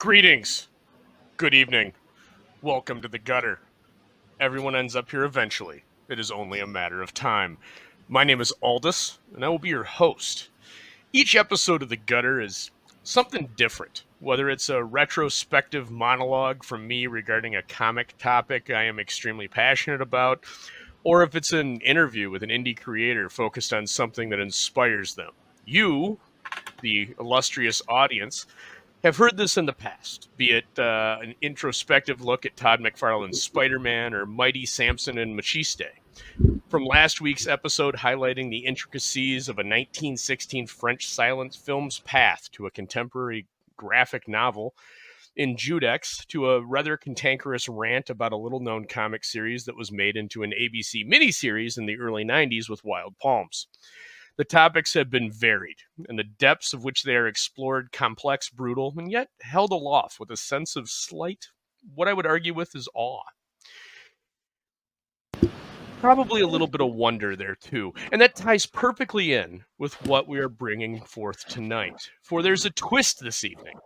Greetings. Good evening. Welcome to the gutter. Everyone ends up here eventually. It is only a matter of time. My name is Aldous, and I will be your host. Each episode of the gutter is something different, whether it's a retrospective monologue from me regarding a comic topic I am extremely passionate about, or if it's an interview with an indie creator focused on something that inspires them. You, the illustrious audience, have heard this in the past, be it an introspective look at Todd McFarlane's Spider-Man or Mighty Samson and Machiste. From last week's episode highlighting the intricacies of a 1916 French silent film's path to a contemporary graphic novel in Judex, to a rather cantankerous rant about a little-known comic series that was made into an ABC miniseries in the early 90s with Wild Palms. The topics have been varied, and the depths of which they are explored complex, brutal, and yet held aloft with a sense of slight, what I would argue with is awe. Probably a little bit of wonder there too, and that ties perfectly in with what we are bringing forth tonight, for there's a twist this evening.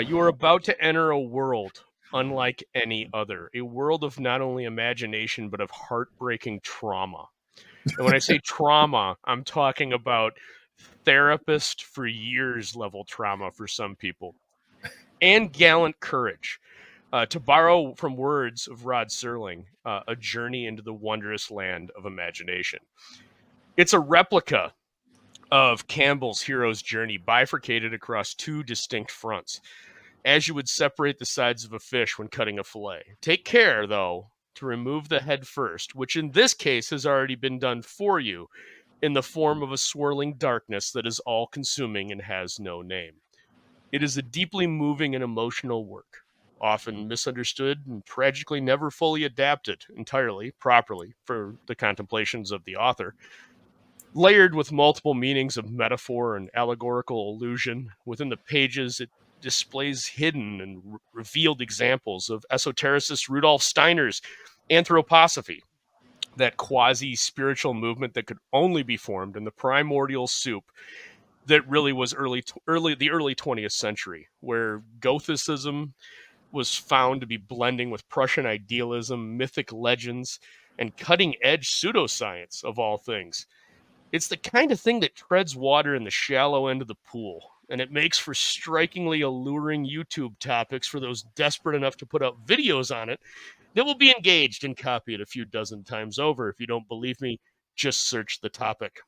You are about to enter a world unlike any other, a world of not only imagination, but of heartbreaking trauma. And when I say trauma, I'm talking about therapist for years level trauma for some people, and gallant courage. To borrow from words of Rod Serling, a journey into the wondrous land of imagination. It's a replica of Campbell's hero's journey, bifurcated across two distinct fronts, as you would separate the sides of a fish when cutting a fillet. Take care, though, to remove the head first, which in this case has already been done for you in the form of a swirling darkness that is all-consuming and has no name. It is a deeply moving and emotional work, often misunderstood and tragically never fully adapted entirely, properly, for the contemplations of the author. Layered with multiple meanings of metaphor and allegorical allusion, within the pages it displays hidden and revealed examples of esotericist Rudolf Steiner's anthroposophy, that quasi-spiritual movement that could only be formed in the primordial soup that really was the early 20th century, where Gothicism was found to be blending with Prussian idealism, mythic legends, and cutting-edge pseudoscience of all things. It's the kind of thing that treads water in the shallow end of the pool, and it makes for strikingly alluring YouTube topics for those desperate enough to put out videos on it that will be engaged and copied a few dozen times over. If you don't believe me, just search the topic.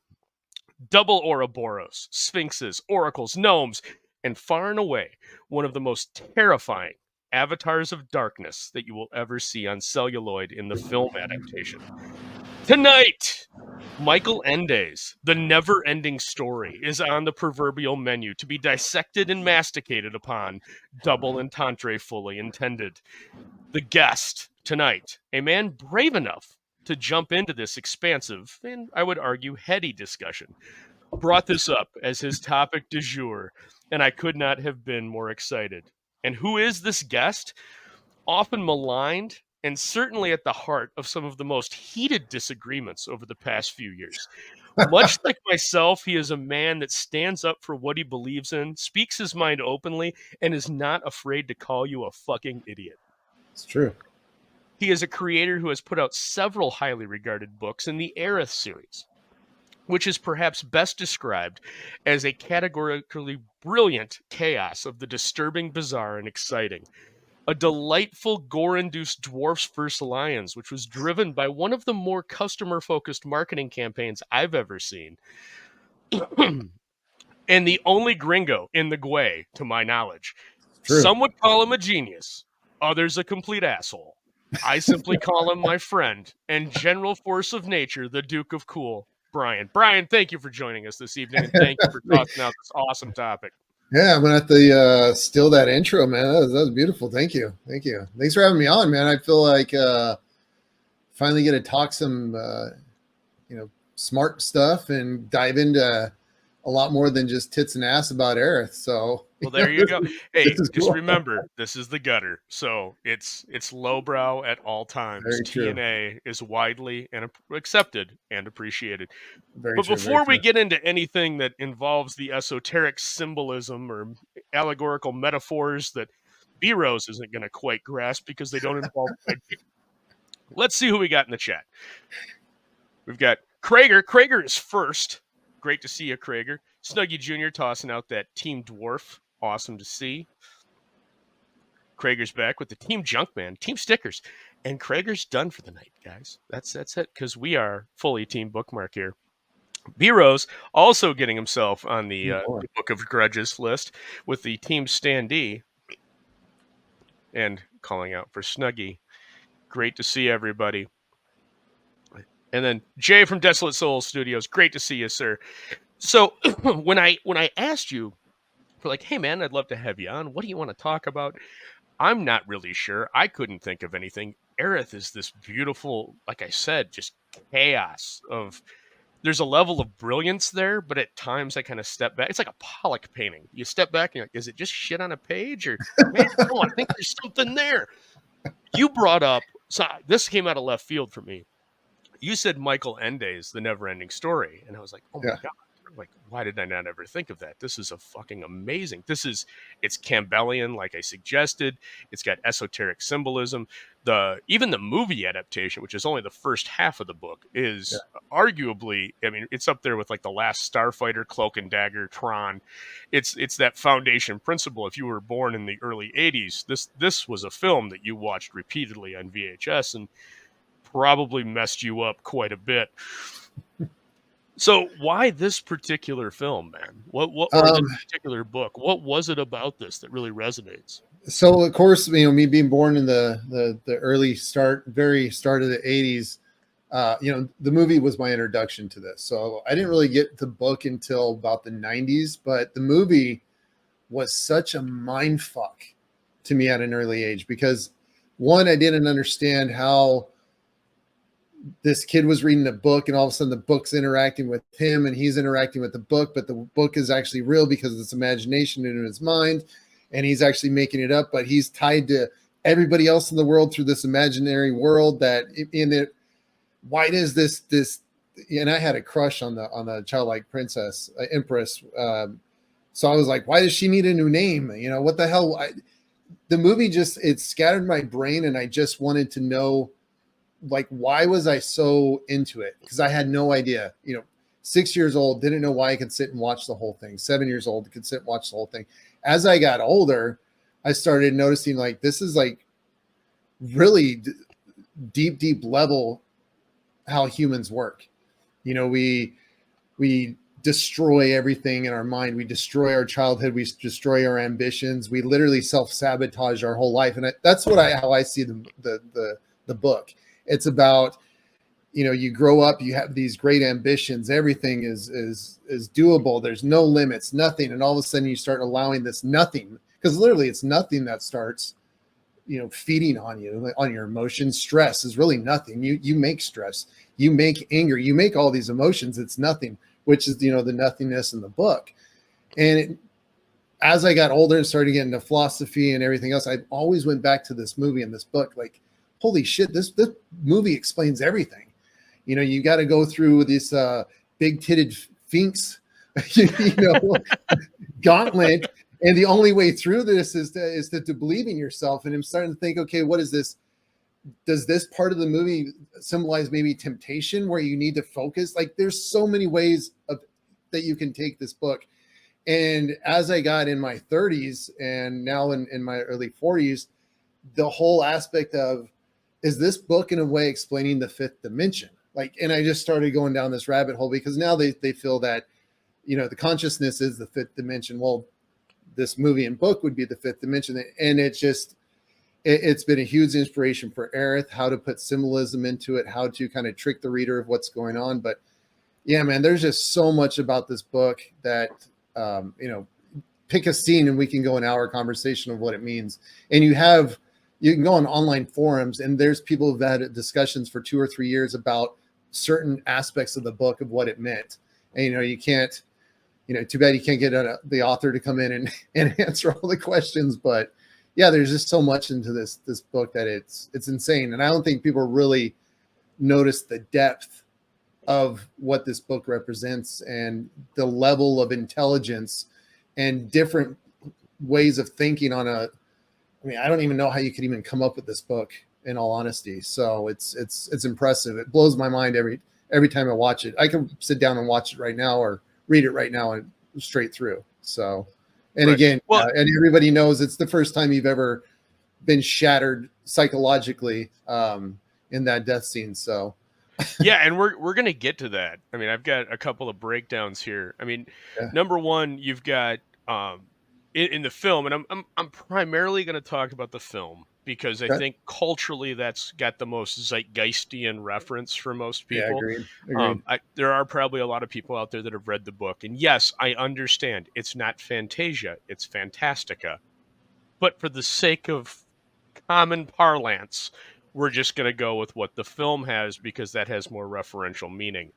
Double Ouroboros, sphinxes, oracles, gnomes, and far and away one of the most terrifying avatars of darkness that you will ever see on celluloid in the film adaptation. Tonight, Michael Ende's The NeverEnding Story is on the proverbial menu to be dissected and masticated upon, double entendre fully intended. The guest tonight, a man brave enough to jump into this expansive and, I would argue, heady discussion, brought this up as his topic du jour, and I could not have been more excited. And who is this guest? Often maligned, and certainly at the heart of some of the most heated disagreements over the past few years. Much like myself, he is a man that stands up for what he believes in, speaks his mind openly, and is not afraid to call you a fucking idiot. It's true. He is a creator who has put out several highly regarded books in the Airith series, which is perhaps best described as a categorically brilliant chaos of the disturbing, bizarre, and exciting. A delightful gore-induced Dwarfs vs. Lions, which was driven by one of the more customer-focused marketing campaigns I've ever seen. And the only gringo in the Gwei, to my knowledge. True. Some would call him a genius, others a complete asshole. I simply call him my friend and general force of nature, the Duke of Cool, Brian. Brian, thank you for joining us this evening, and thank you for talking out this awesome topic. Yeah, I'm gonna have to steal that intro, man. That was beautiful. Thank you. Thanks for having me on, man. I feel like finally get to talk some smart stuff and dive into a lot more than just tits and ass about Airith. So well, there you go. Hey, just cool. Remember, this is the gutter, so it's lowbrow at all times. TNA is widely and accepted and appreciated. But before we get into anything that involves the esoteric symbolism or allegorical metaphors that B-Rose isn't going to quite grasp because they don't involve magic. Let's see who we got in the chat. We've got Krager. Krager is first. Great to see you, Krager. Snuggy Jr. tossing out that Team Dwarf. Awesome to see. Krager's back with the Team Junkman, Team Stickers. And Krager's done for the night, guys. That's it, because we are fully Team Bookmark here. B-Rose also getting himself on the Book of Grudges list with the Team Standee and calling out for Snuggy. Great to see everybody. And then Jay from Desolate Souls Studios. Great to see you, sir. So when I asked you for like, hey man, I'd love to have you on. What do you want to talk about? I'm not really sure. I couldn't think of anything. Airith is this beautiful, like I said, just chaos of. There's a level of brilliance there, but at times I kind of step back. It's like a Pollock painting. You step back and you're like, is it just shit on a page? Or, man, no, I think there's something there. You brought up, so this came out of left field for me. You said Michael Ende's The NeverEnding Story. And I was like, oh my God. Like, why did I not ever think of that? This is a fucking amazing. It's Campbellian, like I suggested. It's got esoteric symbolism. Even the movie adaptation, which is only the first half of the book, is arguably, I mean, it's up there with like The Last Starfighter, Cloak and Dagger, Tron. It's that foundation principle. If you were born in the early 80s, this was a film that you watched repeatedly on VHS and probably messed you up quite a bit. So why this particular film, man? What this particular book? What was it about this that really resonates? So of course, me being born in the very start of the 80s, the movie was my introduction to this. So I didn't really get the book until about the 90s, but the movie was such a mind fuck to me at an early age because one, I didn't understand how this kid was reading a book and all of a sudden the book's interacting with him and he's interacting with the book, but the book is actually real because of this imagination in his mind and he's actually making it up, but he's tied to everybody else in the world through this imaginary world why does this, and I had a crush on the childlike princess, empress. So I was like, why does she need a new name? What the hell? The movie it scattered my brain and I just wanted to know, like, why was I so into it? Because I had no idea, 6 years old, didn't know why I could sit and watch the whole thing. 7 years old, could sit and watch the whole thing. As I got older, I started noticing like, this is like really deep level how humans work. We destroy everything in our mind. We destroy our childhood. We destroy our ambitions. We literally self-sabotage our whole life. And that's how I see the book. It's about, you grow up, you have these great ambitions. Everything is doable. There's no limits, nothing. And all of a sudden you start allowing this nothing, because literally it's nothing that starts, feeding on you, on your emotions. Stress is really nothing. You make stress, you make anger, you make all these emotions. It's nothing, which is, the nothingness in the book. And as I got older and started getting into philosophy and everything else, I always went back to this movie and this book, like, holy shit, this movie explains everything. You got to go through this big-titted Sphinx, gauntlet, and the only way through this is to believe in yourself. And I'm starting to think, okay, what is this? Does this part of the movie symbolize maybe temptation, where you need to focus? Like, there's so many ways that you can take this book. And as I got in my 30s and now in my early 40s, the whole aspect of, is this book in a way explaining the fifth dimension? And I just started going down this rabbit hole because now they feel that, the consciousness is the fifth dimension. Well, this movie and book would be the fifth dimension. And it's been a huge inspiration for Airith, how to put symbolism into it, how to kind of trick the reader of what's going on. But yeah, man, there's just so much about this book that, pick a scene and we can go an hour conversation of what it means. And you can go on online forums and there's people who've had discussions for 2 or 3 years about certain aspects of the book of what it meant. And, you can't, too bad you can't get the author to come in and answer all the questions. But yeah, there's just so much into this book that it's insane. And I don't think people really notice the depth of what this book represents and the level of intelligence and different ways of thinking on a. I mean, I don't even know how you could even come up with this book, in all honesty. So it's impressive. It blows my mind every time I watch it. I can sit down and watch it right now or read it right now and straight through. So, and Right. again, Well, and everybody knows it's the first time you've ever been shattered psychologically in that death scene. So, yeah, and we're gonna get to that. I mean, I've got a couple of breakdowns here. I mean, yeah. number one, you've got in the film, and I'm primarily gonna talk about the film because I Okay. think culturally that's got the most zeitgeistian reference for most Yeah, people. agreed. There are probably a lot of people out there that have read the book, and yes, I understand it's not Fantasia, it's Fantastica, but for the sake of common parlance, we're just going to go with what the film has because that has more referential meaning.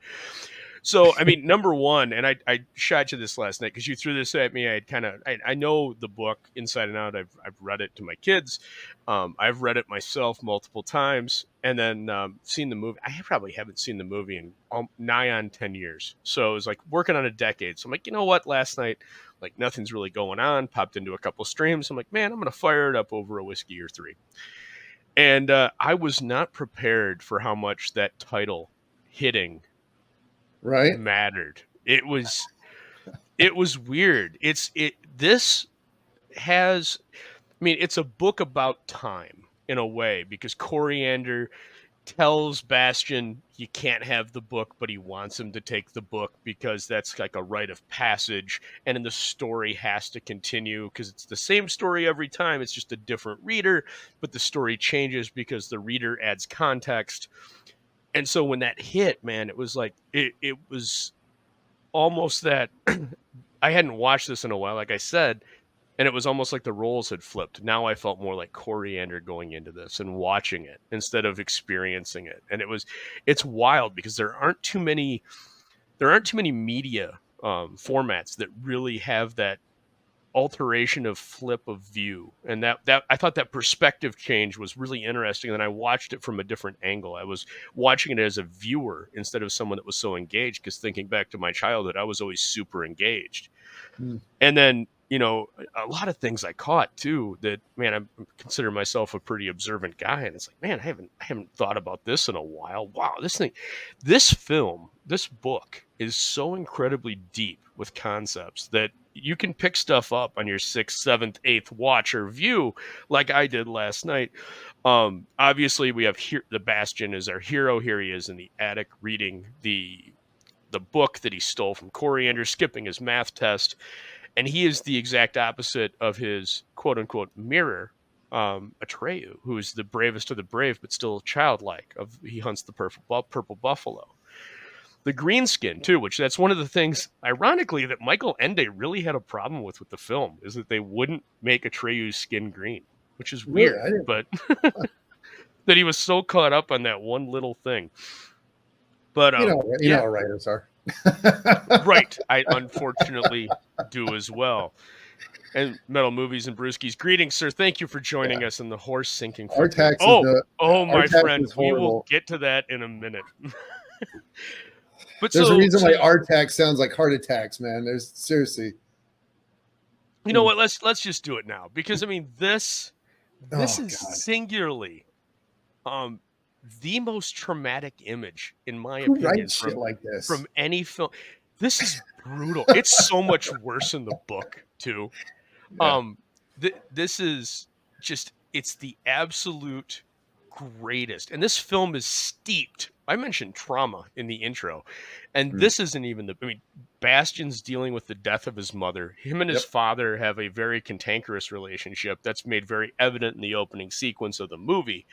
So, I mean, number one, and I shot you this last night because you threw this at me. I know the book inside and out. I've read it to my kids. I've read it myself multiple times, and then seen the movie. I probably haven't seen the movie in nigh on 10 years. So it was like working on a decade. So I'm like, you know what? Last night, like nothing's really going on. Popped into a couple streams. I'm like, man, I'm gonna fire it up over a whiskey or three. And I was not prepared for how much that title hitting Right. mattered. It was weird. This has, I mean, it's a book about time in a way because Coriander tells Bastion he can't have the book, but he wants him to take the book because that's like a rite of passage. And then the story has to continue because it's the same story every time. It's just a different reader, but the story changes because the reader adds context. And so when that hit, man, it was like, it was almost that I hadn't watched this in a while, like I said, and it was almost like the roles had flipped. Now I felt more like Coriander going into this and watching it instead of experiencing it. And it's wild because there aren't too many media formats that really have that alteration of flip of view. And that I thought that perspective change was really interesting. And I watched it from a different angle. I was watching it as a viewer instead of someone that was so engaged, because thinking back to my childhood, I was always super engaged. Mm. And then, a lot of things I caught too that, man, I consider myself a pretty observant guy. And it's like, man, I haven't thought about this in a while. Wow. This book is so incredibly deep with concepts that you can pick stuff up on your 6th, 7th, 8th watch or view like I did last night. Obviously we have here, the Bastion is our hero. Here he is in the attic reading the book that he stole from Coriander, skipping his math test. And he is the exact opposite of his quote unquote mirror, Atreyu, who is the bravest of the brave, but still childlike. He hunts the purple buffalo. The green skin too, which that's one of the things, ironically, that Michael Ende really had a problem with the film, is that they wouldn't make Atreyu's skin green, which is Really, weird, but that he was so caught up on that one little thing. But you know how writers are. Right. I unfortunately do as well. And Metal Movies and Brewskis, greetings, sir. Thank you for joining us in the horse sinking. Artax My friend, is we will horrible. get to that in a minute. But There's a reason why Artax sounds like heart attacks, man. There's seriously. You know what? Let's just do it now, because I mean this is God. singularly the most traumatic image, in my Who opinion, writes shit like this? from any film. This is brutal. It's so much worse in the book too. Yeah. This is just, it's the absolute greatest. And this film is steeped. I mentioned trauma in the intro, and this isn't even Bastion's dealing with the death of his mother. Him and his father have a very cantankerous relationship that's made very evident in the opening sequence of the movie.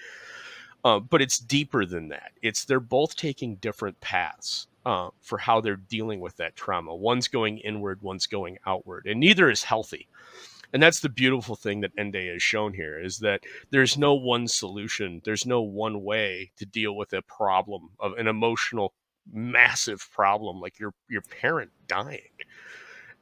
But it's deeper than that. They're both taking different paths for how they're dealing with that trauma. One's going inward, one's going outward, and neither is healthy. And that's the beautiful thing that Ende has shown here, is that there's no one solution. There's no one way to deal with a problem, of an emotional, massive problem like your parent dying.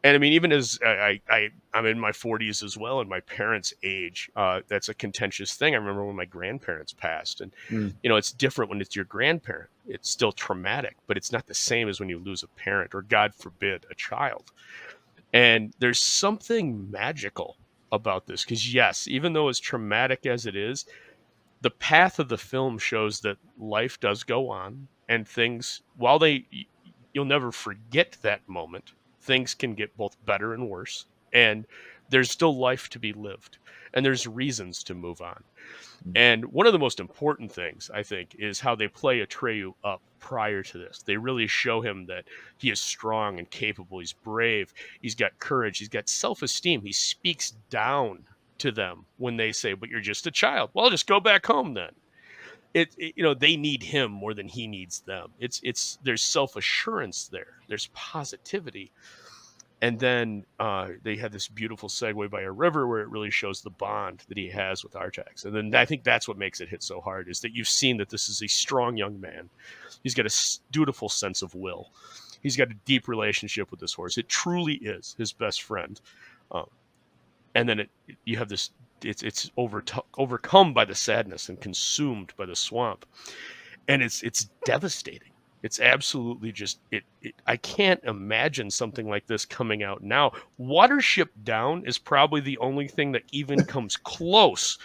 And I mean, even as I'm in my 40s as well, and my parents' age, that's a contentious thing. I remember when my grandparents passed, and it's different when it's your grandparent. It's still traumatic, but it's not the same as when you lose a parent, or God forbid, a child. And there's something magical about this, because yes, even though as traumatic as it is, the path of the film shows that life does go on, and things, while you'll never forget that moment, things can get both better and worse, and there's still life to be lived, and there's reasons to move on. And one of the most important things, I think, is how they play Atreyu up prior to this. They really show him that he is strong and capable. He's brave. He's got courage. He's got self-esteem. He speaks down to them when they say, "But you're just a child." Well, just go back home then. They need him more than he needs them. There's self-assurance there. There's positivity. And then they had this beautiful segue by a river where it really shows the bond that he has with Artax. And then I think that's what makes it hit so hard, is that you've seen that this is a strong young man. He's got a dutiful sense of will. He's got a deep relationship with this horse. It truly is his best friend. And then you have this, it's overcome by the sadness and consumed by the swamp. And it's devastating. It's absolutely just I can't imagine something like this coming out now. Watership Down is probably the only thing that even comes close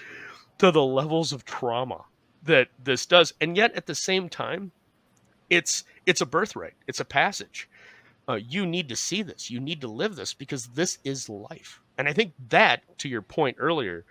to the levels of trauma that this does. And yet at the same time, it's a birthright. It's a passage. You need to see this. You need to live this, because this is life. And I think that, to your point earlier,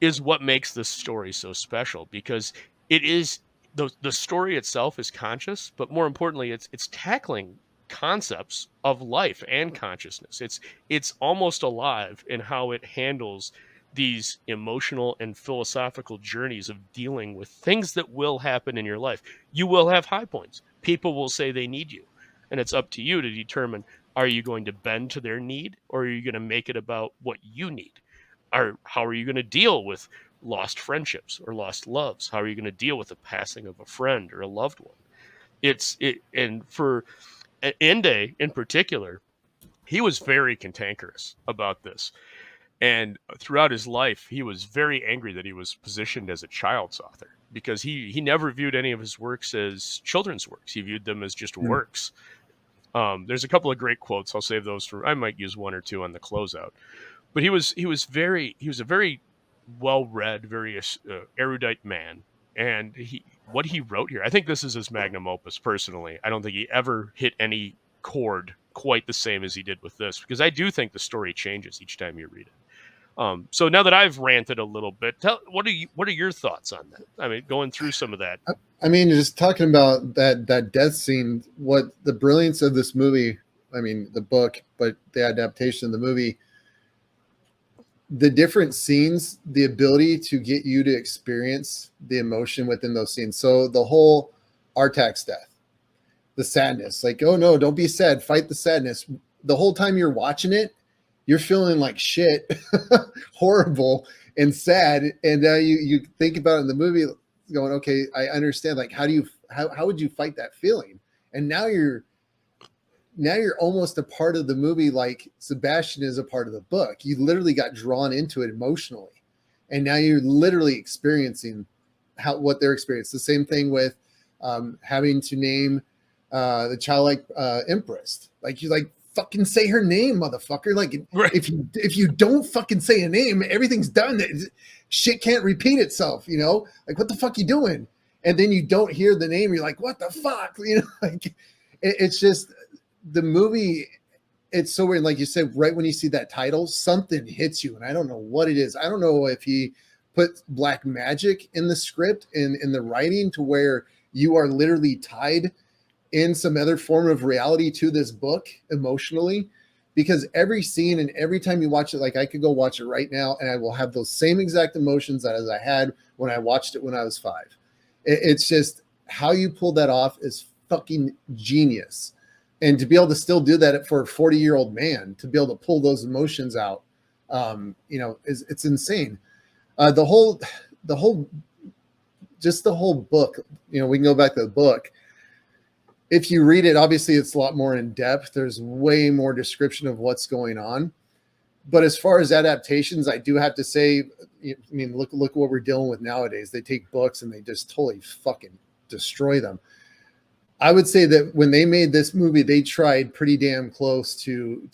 is what makes this story so special, because it is, the story itself is conscious, but more importantly, it's tackling concepts of life and consciousness. It's almost alive in how it handles these emotional and philosophical journeys of dealing with things that will happen in your life. You will have high points. People will say they need you, and it's up to you to determine, are you going to bend to their need, or are you going to make it about what you need? How are you going to deal with lost friendships or lost loves? How are you going to deal with the passing of a friend or a loved one? And for Ende in particular, he was very cantankerous about this. And throughout his life, he was very angry that he was positioned as a child's author, because he never viewed any of his works as children's works. He viewed them as just works. There's a couple of great quotes. I'll save those for, I might use one or two on the closeout. But he was a very well-read, very erudite man, and what he wrote here, I think this is his magnum opus. Personally, I don't think he ever hit any chord quite the same as he did with this, because I do think the story changes each time you read it. So now that I've ranted a little bit, what are your thoughts on that? I mean, going through some of that. I mean, just talking about that death scene, what the brilliance of this movie, I mean, the book, but the adaptation of the movie, the different scenes, the ability to get you to experience the emotion within those scenes. So the whole Artax death, the sadness, like, oh no, don't be sad, fight the sadness. The whole time you're watching it, you're feeling like shit, horrible and sad. And now you think about it in the movie going, okay, I understand. Like, how would you fight that feeling? And now you're almost a part of the movie, like Sebastian is a part of the book. You literally got drawn into it emotionally, and now you're literally experiencing what they're experiencing. The same thing with having to name the childlike empress. Like, you like, fucking say her name, motherfucker. Like, right. if you don't fucking say a name, everything's done. Shit can't repeat itself, you know? Like, what the fuck you doing? And then you don't hear the name. You're like, what the fuck? You know, like, it's just the movie. It's so weird. Like you said, right when you see that title, something hits you. And I don't know what it is. I don't know if he put black magic in the script, in the writing, to where you are literally tied in some other form of reality to this book emotionally, because every scene and every time you watch it, like, I could go watch it right now and I will have those same exact emotions as I had when I watched it when I was 5. It's just how you pull that off is fucking genius. And to be able to still do that for a 40-year-old man, to be able to pull those emotions out, you know, it's insane. The whole book, you know, we can go back to the book. If you read it, obviously it's a lot more in depth. There's way more description of what's going on. But as far as adaptations, I do have to say, I mean, look what we're dealing with nowadays. They take books and they just totally fucking destroy them. I would say that when they made this movie, they tried pretty damn close to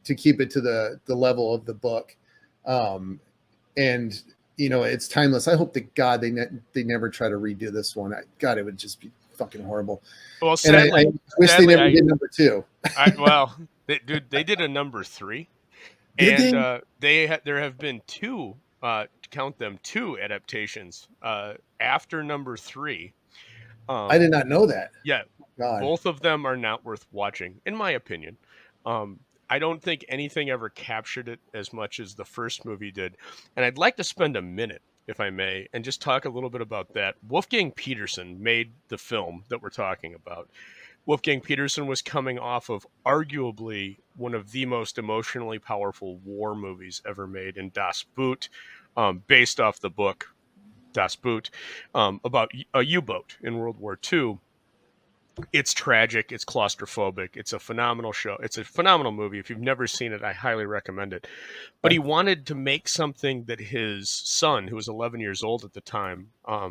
to keep it to the level of the book. And it's timeless. I hope to God they never try to redo this one. God, it would just be fucking horrible. Well, And I wish they never did number 2. They did a number 3, Did and they? there have been 2, count them, 2 adaptations after number 3. I did not know that. Yeah, God. both of them are not worth watching, in my opinion. I don't think anything ever captured it as much as the first movie did. And I'd like to spend a minute, if I may, and just talk a little bit about that. Wolfgang Petersen made the film that we're talking about. Wolfgang Petersen was coming off of arguably one of the most emotionally powerful war movies ever made in Das Boot, based off the book Das Boot, about a U-boat in World War II. It's tragic. It's claustrophobic. It's a phenomenal show. It's a phenomenal movie. If you've never seen it, I highly recommend it. But he wanted to make something that his son, who was 11 years old at the time, I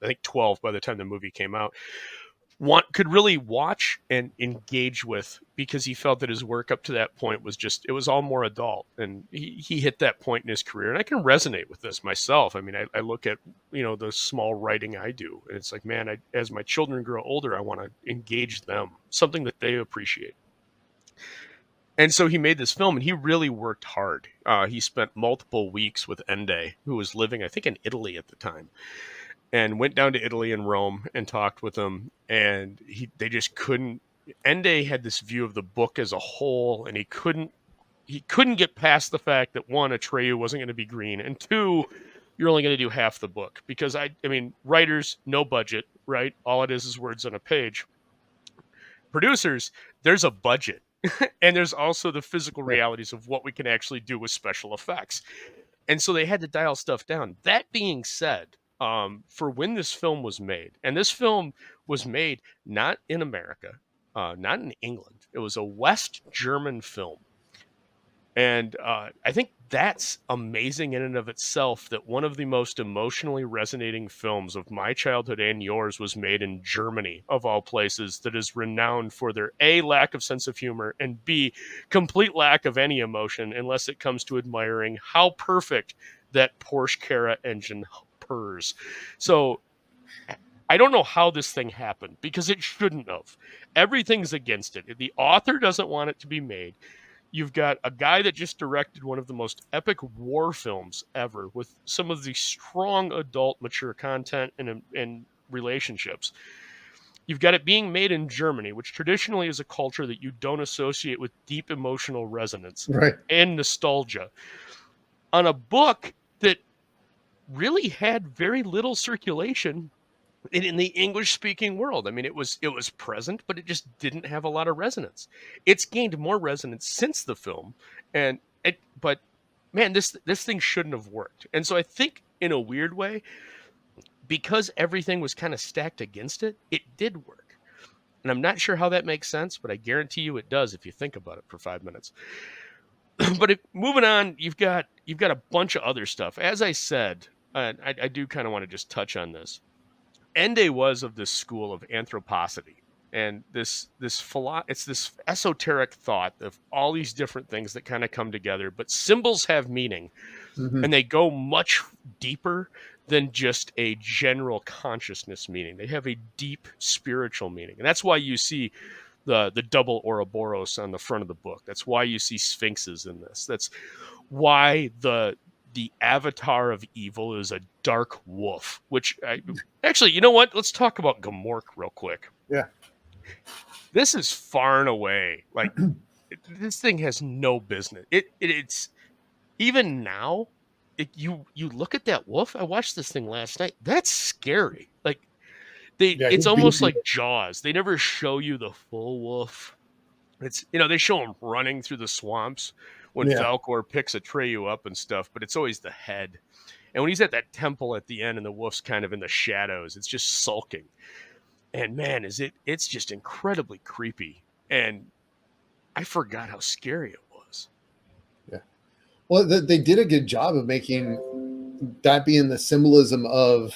think 12 by the time the movie came out, could really watch and engage with, because he felt that his work up to that point was it was all more adult, and he hit that point in his career. And I can resonate with this myself. I mean, I look at the small writing I do, and it's like, man, as my children grow older, I want to engage them, something that they appreciate. And so he made this film, and he really worked hard. He spent multiple weeks with Ende, who was living, I think, in Italy at the time, and went down to Italy and Rome and talked with him. And they just couldn't. Ende had this view of the book as a whole, and he couldn't get past the fact that, one, Atreyu wasn't going to be green, and two, you're only going to do half the book, because I mean, writers, no budget, right? All it is words on a page. Producers, there's a budget, and there's also the physical realities of what we can actually do with special effects. And so they had to dial stuff down. That being said, for when this film was made, and this film was made not in America, not in England, it was a West German film. And I think that's amazing in and of itself, that one of the most emotionally resonating films of my childhood and yours was made in Germany, of all places, that is renowned for their A, lack of sense of humor, and B, complete lack of any emotion, unless it comes to admiring how perfect that Porsche Carrera engine purrs. So I don't know how this thing happened, because it shouldn't have. Everything's against it. The author doesn't want it to be made. You've got a guy that just directed one of the most epic war films ever, with some of the strong adult mature content and relationships. You've got it being made in Germany, which traditionally is a culture that you don't associate with deep emotional resonance and nostalgia, on a book that really had very little circulation in the English-speaking world. I mean, it was present, but it just didn't have a lot of resonance. It's gained more resonance since the film, but man, this thing shouldn't have worked. And so I think, in a weird way, because everything was kind of stacked against it, it did work. And I'm not sure how that makes sense, but I guarantee you it does if you think about it for 5 minutes. But moving on, you've got a bunch of other stuff. As I said, I do kind of want to just touch on this. Ende was of this school of anthroposophy, and it's this esoteric thought of all these different things that kind of come together, but symbols have meaning, and they go much deeper than just a general consciousness meaning. They have a deep spiritual meaning, and that's why you see the double Ouroboros on the front of the book. That's why you see sphinxes in this. That's why the avatar of evil is a dark wolf, which actually, you know what? Let's talk about Gamork real quick. Yeah. This is far and away, like, this thing has no business. It's even now, you look at that wolf. I watched this thing last night. That's scary. Like, it's almost like Jaws. They never show you the full wolf. It's, they show him running through the swamps when Falkor picks Atreyu up and stuff, but it's always the head. And when he's at that temple at the end and the wolf's kind of in the shadows, it's just sulking. And man, it's just incredibly creepy. And I forgot how scary it was. Yeah. Well, they did a good job of making that being the symbolism of,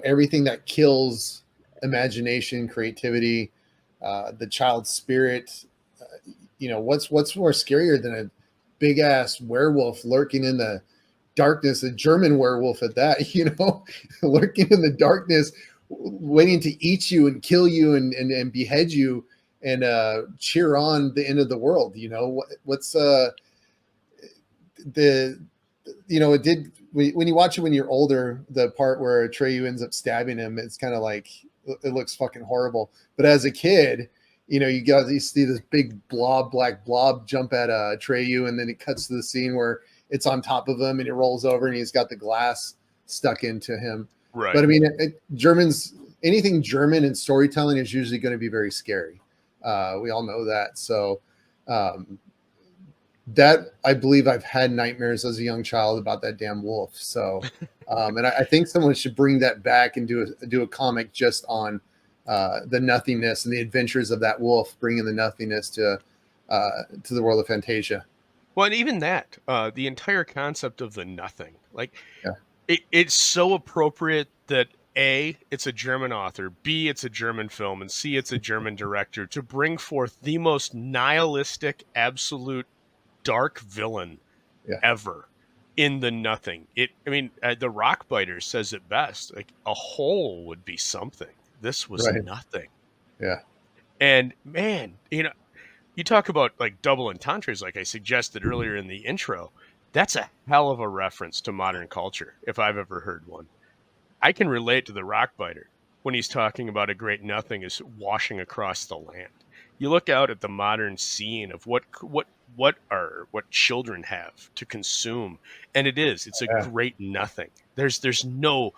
everything that kills imagination, creativity, the child's spirit. what's more scarier than a big ass werewolf lurking in the darkness, a German werewolf at that, lurking in the darkness, waiting to eat you and kill you and behead you and cheer on the end of the world. What's it did when you watch it when you're older, the part where Atreyu ends up stabbing him, it's kind of like it looks fucking horrible. But as a kid, you see this big black blob jump at Atreyu, and then it cuts to the scene where it's on top of him and it rolls over and he's got the glass stuck into him. Right. But I mean, Germans, anything German in storytelling is usually going to be very scary. We all know that. So that I believe I've had nightmares as a young child about that damn wolf. So, and I think someone should bring that back and do a comic just on the nothingness and the adventures of that wolf, bringing the nothingness to the world of Fantasia. Well, and even that, the entire concept of the nothing, like Yeah. it's so appropriate that A, it's a German author, B, it's a German film, and C, it's a German director to bring forth the most nihilistic, absolute dark villain ever in the nothing. The Rockbiter says it best, like a hole would be something. This was nothing. Yeah. And man, you talk about like double entendres, like I suggested earlier in the intro. That's a hell of a reference to modern culture, if I've ever heard one. I can relate to the Rockbiter when he's talking about a great nothing is washing across the land. You look out at the modern scene of what children have to consume, and it's a great nothing. There's no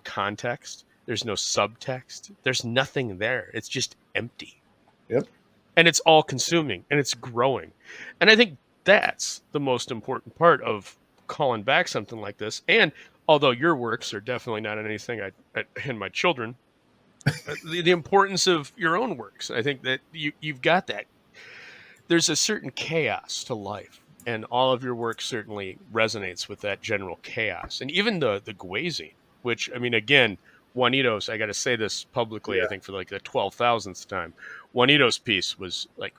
context, there's no subtext, there's nothing there. It's just empty. Yep. And it's all consuming and it's growing. And I think that's the most important part of calling back something like this. And although your works are definitely not anything I hand my children, the importance of your own works, I think that you've got that. There's a certain chaos to life, and all of your work certainly resonates with that general chaos. And even the Gwazine, which, I mean, again, Juanito's, I got to say this publicly, I think for like the 12,000th time, Juanito's piece was like,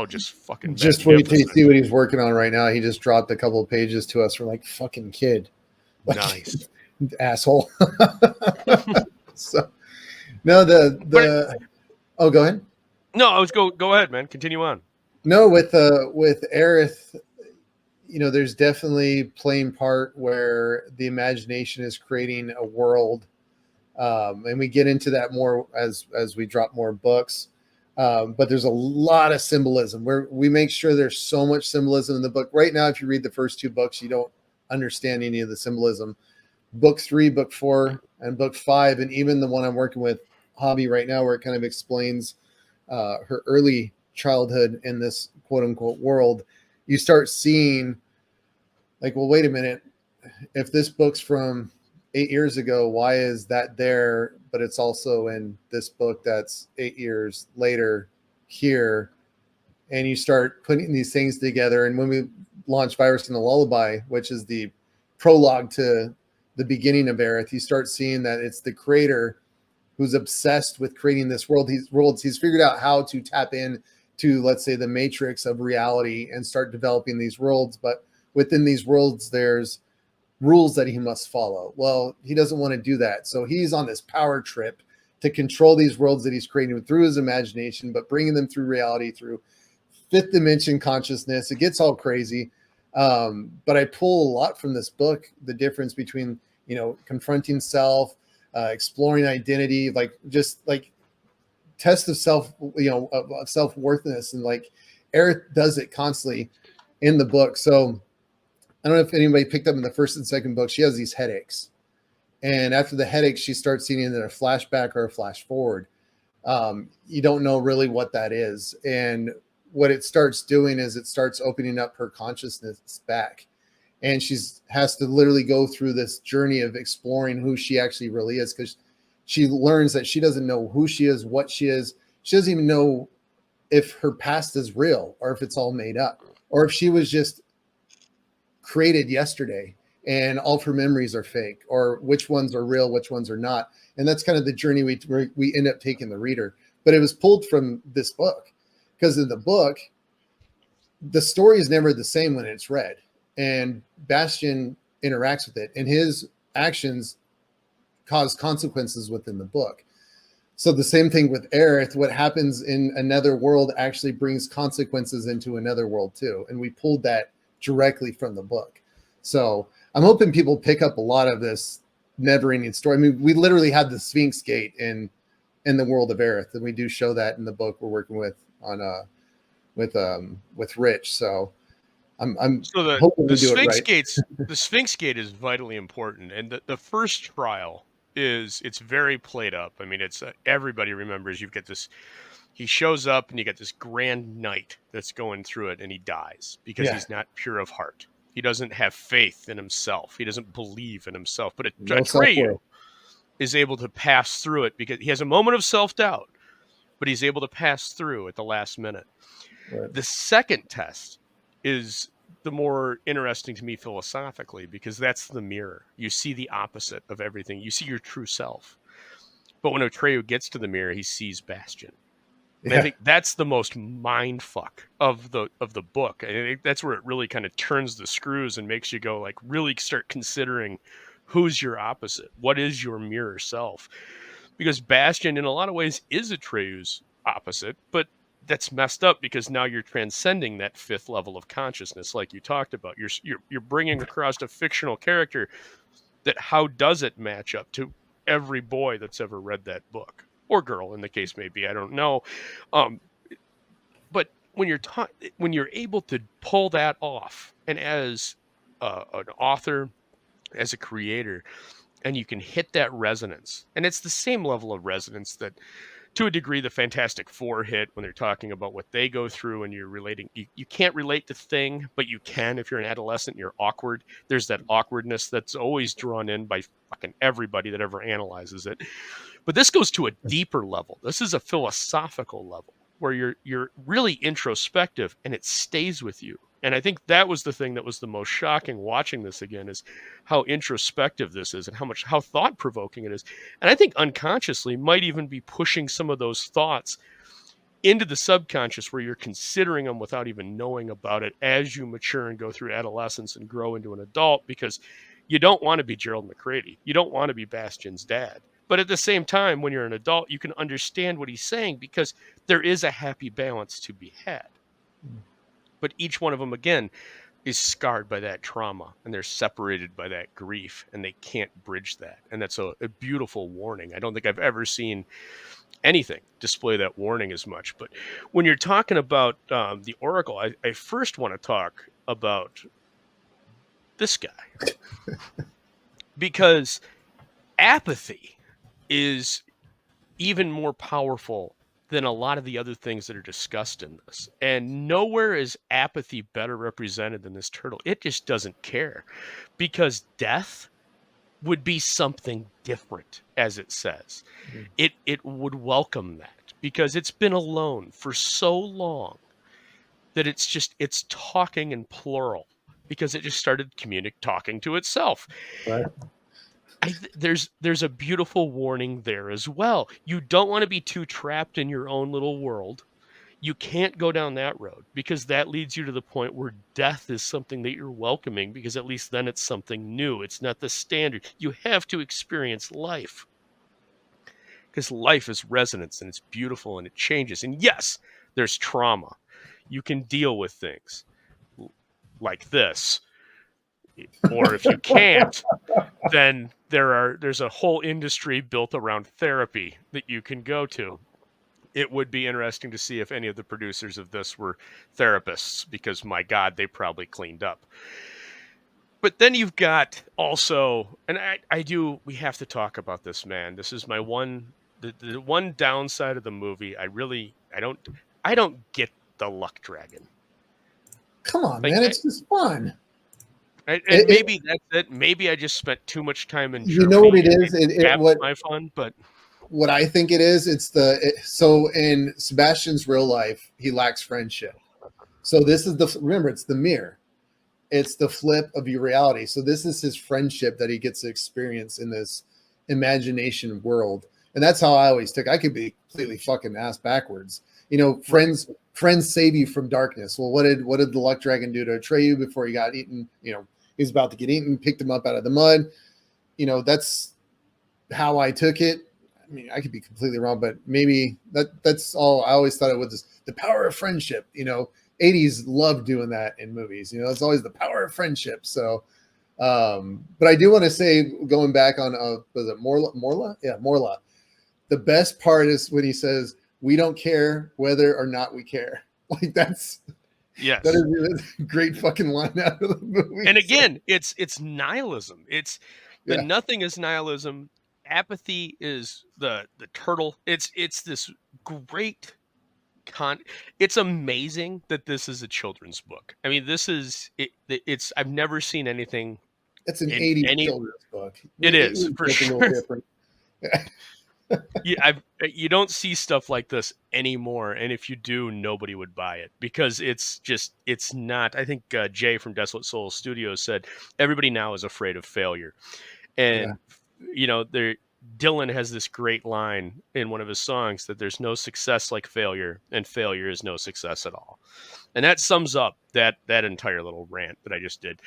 just fucking just wait till you see what he's working on right now. He just dropped a couple of pages to us. We're like, fucking kid. Nice. Asshole. So, no, go ahead. No, go ahead, man. Continue on. No, with Airith, there's definitely playing part where the imagination is creating a world. And we get into that more as we drop more books. But there's a lot of symbolism where we make sure there's so much symbolism in the book. Right now, if you read the first two books, you don't understand any of the symbolism. Book 3, book 4, and book 5, and even the one I'm working with, Hobby, right now, where it kind of explains her early childhood in this quote unquote world, you start seeing like, well, wait a minute. If this book's from 8 years ago, why is that there? But it's also in this book that's 8 years later here. And you start putting these things together. And when we launched Virus and the Lullaby, which is the prologue to the beginning of Airith, you start seeing that it's the creator who's obsessed with creating this world. He's figured out how to tap in to, let's say, the matrix of reality and start developing these worlds. But within these worlds, there's rules that he must follow. Well, he doesn't want to do that. So he's on this power trip to control these worlds that he's creating through his imagination, but bringing them through reality, through fifth dimension consciousness. It gets all crazy. But I pull a lot from this book, the difference between, confronting self, exploring identity, like just like test of self, of self-worthiness. And like Airith does it constantly in the book. So I don't know if anybody picked up in the first and second book, she has these headaches. And after the headaches, she starts seeing either a flashback or a flash forward. You don't know really what that is. And what it starts doing is it starts opening up her consciousness back. And she has to literally go through this journey of exploring who she actually really is, because she learns that she doesn't know who she is, what she is. She doesn't even know if her past is real or if it's all made up, or if she was just created yesterday and all of her memories are fake, or which ones are real, which ones are not. And that's kind of the journey we end up taking the reader. But it was pulled from this book, because in the book, the story is never the same when it's read, and Bastion interacts with it, and his actions cause consequences within the book. So the same thing with Aerith, what happens in another world actually brings consequences into another world too. And we pulled that directly from the book. So I'm hoping people pick up a lot of this NeverEnding story. I mean, we literally had the Sphinx Gate in the world of Aerith, and we do show that in the book we're working with on with Rich. So I'm So hoping the we do it Sphinx right. Gates, the Sphinx Gate is vitally important, and the first trial it's very played up. I mean, it's everybody remembers. You've got this. He shows up, and you got this grand knight that's going through it, and he dies because he's not pure of heart. He doesn't have faith in himself. He doesn't believe in himself. But Atreyu is able to pass through it because he has a moment of self-doubt, but he's able to pass through at the last minute. Right. The second test is the more interesting to me philosophically, because that's the mirror. You see the opposite of everything. You see your true self. But when Atreyu gets to the mirror, he sees Bastion. And I think that's the most mind fuck of the book. I think that's where it really kind of turns the screws and makes you go, like, really start considering who's your opposite. What is your mirror self? Because Bastion, in a lot of ways, is Atreyu's opposite, but that's messed up because now you're transcending that fifth level of consciousness, like you talked about. You're bringing across a fictional character that how does it match up to every boy that's ever read that book, or girl, in the case may be, I don't know. But when you're able to pull that off, and as an author, as a creator, and you can hit that resonance, and it's the same level of resonance that, to a degree, the Fantastic Four hit when they're talking about what they go through, and you're relating. You can't relate to Thing, but you can if you're an adolescent and you're awkward. There's that awkwardness that's always drawn in by fucking everybody that ever analyzes it. But this goes to a deeper level. This is a philosophical level where you're really introspective, and it stays with you. And I think that was the thing that was the most shocking watching this again, is how introspective this is and how thought-provoking it is. And I think unconsciously might even be pushing some of those thoughts into the subconscious, where you're considering them without even knowing about it as you mature and go through adolescence and grow into an adult, because you don't want to be Gerald McCready. You don't want to be Bastion's dad. But at the same time, when you're an adult, you can understand what he's saying because there is a happy balance to be had. But each one of them, again, is scarred by that trauma, and they're separated by that grief, and they can't bridge that. And that's a beautiful warning. I don't think I've ever seen anything display that warning as much. But when you're talking about the Oracle, I first want to talk about this guy. Because apathy is even more powerful than a lot of the other things that are discussed in this. And nowhere is apathy better represented than this turtle. It just doesn't care, because death would be something different, as it says. It would welcome that, because it's been alone for so long that it's talking in plural, because it just started talking to itself. Right. There's a beautiful warning there as well. You don't want to be too trapped in your own little world. You can't go down that road, because that leads you to the point where death is something that you're welcoming, because at least then it's something new. It's not the standard. You have to experience life, because life is resonance, and it's beautiful, and it changes. And yes, there's trauma. You can deal with things like this. Or if you can't, then there's a whole industry built around therapy that you can go to. It would be interesting to see if any of the producers of this were therapists, because my God, they probably cleaned up. But then you've got also, and we have to talk about this, man. This is my the one downside of the movie. I don't get the luck dragon. Come on, man, it's just fun. And maybe that's it. Maybe I just spent too much time in Germany. You know what it is? What my fun, but what I think it is, so in Sebastian's real life, he lacks friendship. So this is remember, it's the mirror. It's the flip of your reality. So this is his friendship that he gets to experience in this imagination world. And that's how I always took. I could be completely fucking ass backwards. friends save you from darkness. Well, what did the luck dragon do to Atreyu before he got eaten? He was about to get eaten, picked him up out of the mud. That's how I took it. I mean, I could be completely wrong, but maybe that's all. I always thought it was the power of friendship. 80s loved doing that in movies. It's always the power of friendship. So, but I do want to say, going back on, was it Morla? Yeah, Morla. The best part is when he says, "We don't care whether or not we care." Like that is a great fucking line out of the movie. And again, it's nihilism. The nothing is nihilism. Apathy is the turtle. It's this great it's amazing that this is a children's book. I mean, this is it's I've never seen anything. It's an 80s children's book. It is for sure. You don't see stuff like this anymore, and if you do, nobody would buy it because it's not. I think Jay from Desolate Souls Studios said everybody now is afraid of failure, and Dylan has this great line in one of his songs that there's no success like failure, and failure is no success at all. And that sums up that entire little rant that I just did.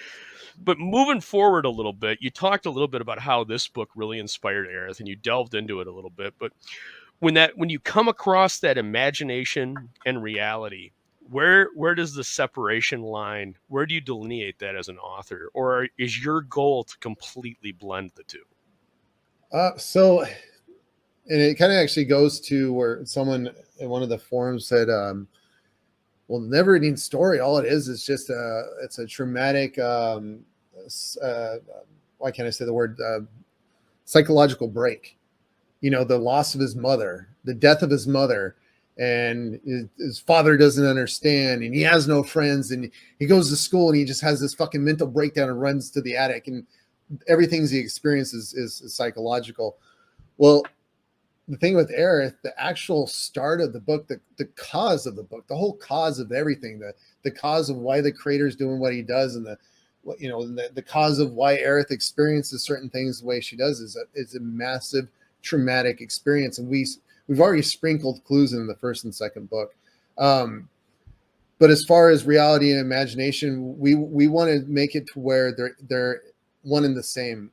But moving forward a little bit, you talked a little bit about how this book really inspired Aerith, and you delved into it a little bit. But when you come across that imagination and reality, where does the separation line? Where do you delineate that as an author, or is your goal to completely blend the two? So, and it kind of actually goes to where someone in one of the forums said, well, NeverEnding story, all it is just it's a traumatic, why can't I say the word, psychological break. The loss of his mother, the death of his mother, and his father doesn't understand, and he has no friends, and he goes to school and he just has this fucking mental breakdown and runs to the attic, and everything he experiences is psychological. Well, the thing with Aerith, the actual start of the book, the cause of the book, the whole cause of everything, the cause of why the creator's doing what he does, and the cause of why Aerith experiences certain things the way she does is a massive traumatic experience, and we've already sprinkled clues in the first and second book. But as far as reality and imagination, we want to make it to where they're one and the same.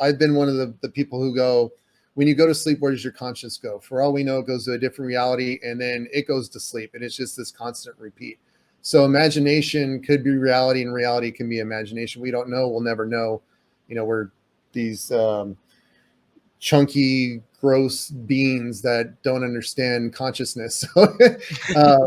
I've been one of the people who go, when you go to sleep, where does your conscience go? For all we know, it goes to a different reality, and then it goes to sleep, and it's just this constant repeat. So imagination could be reality, and reality can be imagination. We don't know. We'll never know. We're these chunky, gross beings that don't understand consciousness. So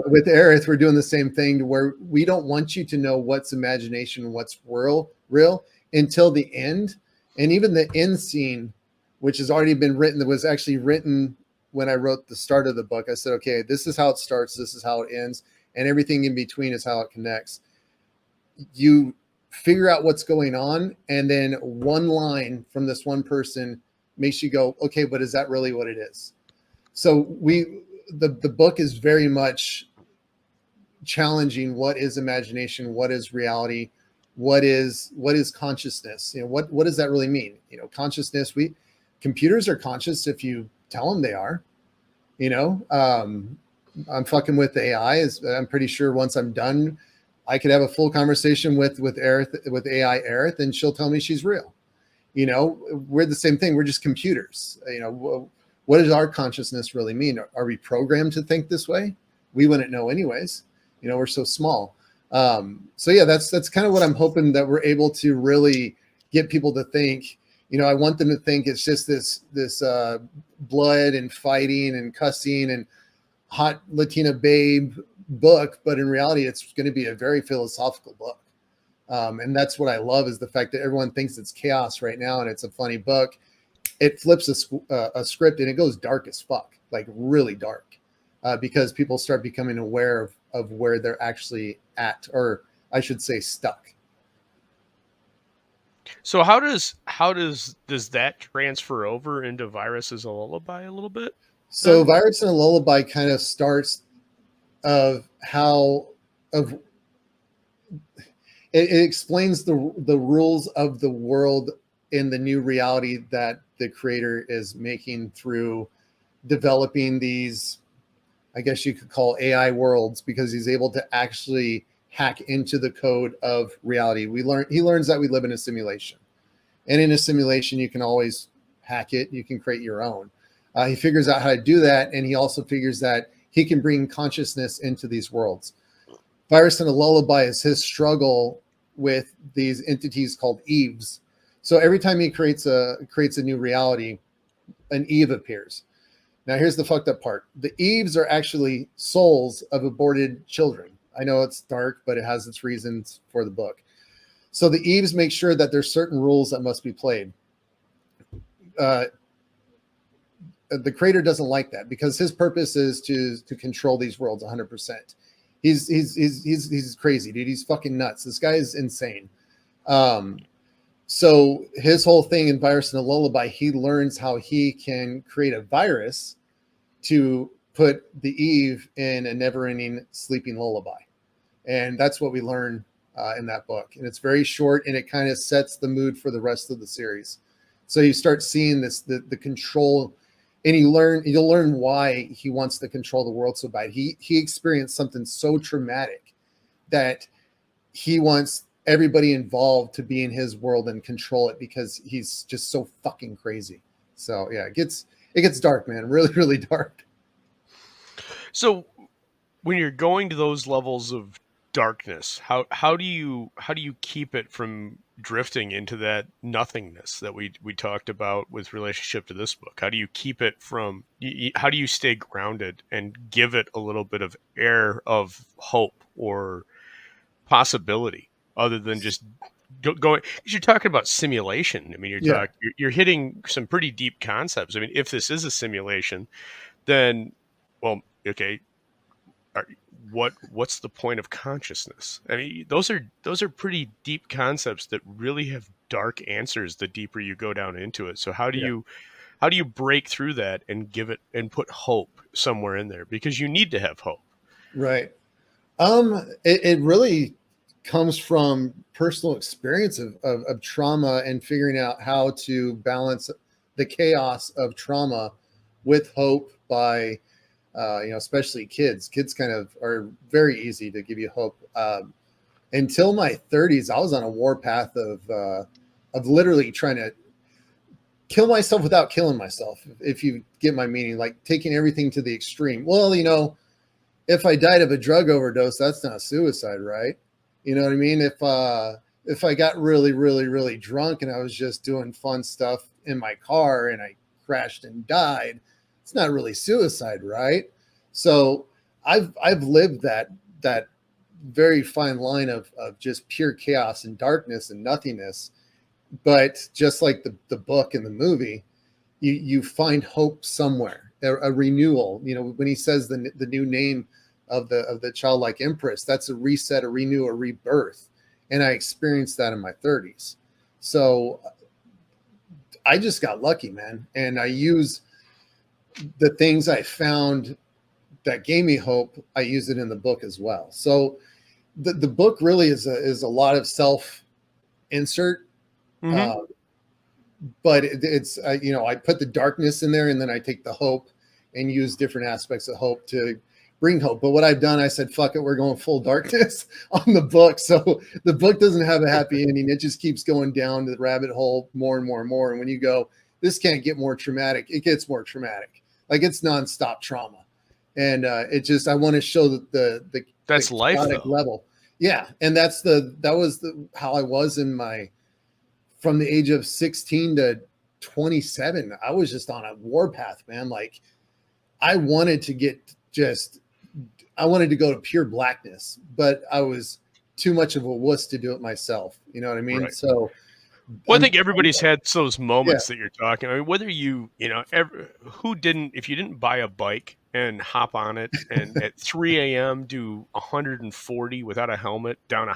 with Aerith, we're doing the same thing, to where we don't want you to know what's imagination and what's real until the end. And even the end scene, which has already been written, that was actually written when I wrote the start of the book. I said, okay, this is how it starts, this is how it ends, and everything in between is how it connects. You figure out what's going on, and then one line from this one person makes you go, okay, but is that really what it is? So the book is very much challenging what is imagination, what is reality, what is consciousness. What does that really mean? Consciousness, computers are conscious if you tell them they are. I'm fucking with the AI. I'm pretty sure once I'm done, I could have a full conversation with Aerith, with AI Aerith, and she'll tell me she's real. We're the same thing. We're just computers. What does our consciousness really mean? Are we programmed to think this way? We wouldn't know anyways. We're so small. So yeah, that's kind of what I'm hoping, that we're able to really get people to think. I want them to think it's just this blood and fighting and cussing and hot Latina babe book, but in reality, it's going to be a very philosophical book. And that's what I love, is the fact that everyone thinks it's chaos right now and it's a funny book. It flips a script and it goes dark as fuck, like really dark, because people start becoming aware of where they're actually at, or I should say stuck. So how does that transfer over into Virus as a Lullaby a little bit? So Virus and a Lullaby kind of starts of how it explains the rules of the world in the new reality that the creator is making through developing these, I guess you could call AI worlds, because he's able to actually hack into the code of reality. He learns that we live in a simulation, and in a simulation, you can always hack it. You can create your own. He figures out how to do that, and he also figures that he can bring consciousness into these worlds. Virus and a Lullaby is his struggle with these entities called Eves. So every time he creates a new reality, an Eve appears. Now here's the fucked up part. The Eves are actually souls of aborted children. I know it's dark, but it has its reasons for the book. So the Eves make sure that there's certain rules that must be played. The creator doesn't like that, because his purpose is to control these worlds 100%. He's crazy, dude. He's fucking nuts. This guy is insane. So his whole thing in Virus and a Lullaby, he learns how he can create a virus to put the Eve in a never-ending sleeping lullaby. And that's what we learn in that book. And it's very short, and it kind of sets the mood for the rest of the series. So you start seeing this, the control, and you'll learn why he wants to control the world so bad. He experienced something so traumatic that he wants everybody involved to be in his world and control it, because he's just so fucking crazy. So yeah, it gets dark, man. Really, really dark. So when you're going to those levels of darkness, how do you keep it from drifting into that nothingness that we talked about with relationship to this book? How do you keep it from, how do you stay grounded and give it a little bit of air of hope or possibility, other than just going? Because you're talking about simulation. I mean, you're hitting some pretty deep concepts. I mean, if this is a simulation, then, well, okay, what's the point of consciousness? I mean, those are pretty deep concepts that really have dark answers the deeper you go down into it. So how do you break through that and give it and put hope somewhere in there? Because you need to have hope. Right. It really comes from personal experience of trauma, and figuring out how to balance the chaos of trauma with hope by, especially kids. Kids kind of are very easy to give you hope. Until my 30s, I was on a war path of literally trying to kill myself without killing myself, if you get my meaning, like taking everything to the extreme. Well, if I died of a drug overdose, that's not suicide, right? You know what I mean? If I got really, really, really drunk and I was just doing fun stuff in my car and I crashed and died, it's not really suicide, right? So I've lived that very fine line of just pure chaos and darkness and nothingness. But just like the book and the movie, you find hope somewhere, a renewal. When he says the new name of the childlike empress, that's a reset, a renew, a rebirth. And I experienced that in my 30s. So I just got lucky, man. And I use the things I found that gave me hope. I use it in the book as well. So the book really is a lot of self insert. Mm-hmm. But it's I put the darkness in there, and then I take the hope and use different aspects of hope to bring hope. But what I've done, I said, fuck it, we're going full darkness on the book. So the book doesn't have a happy ending. It just keeps going down the rabbit hole more and more and more. And when you go, this can't get more traumatic, it gets more traumatic. Like, it's nonstop trauma. And I want to show that that's life level. Yeah. And that was how I was from the age of 16 to 27. I was just on a war path, man. Like, I wanted to go to pure blackness, but I was too much of a wuss to do it myself. You know what I mean? Right. So, well, I think everybody's had those moments that you're talking. I mean, whether if you didn't buy a bike and hop on it and at 3 a.m. do 140 without a helmet down an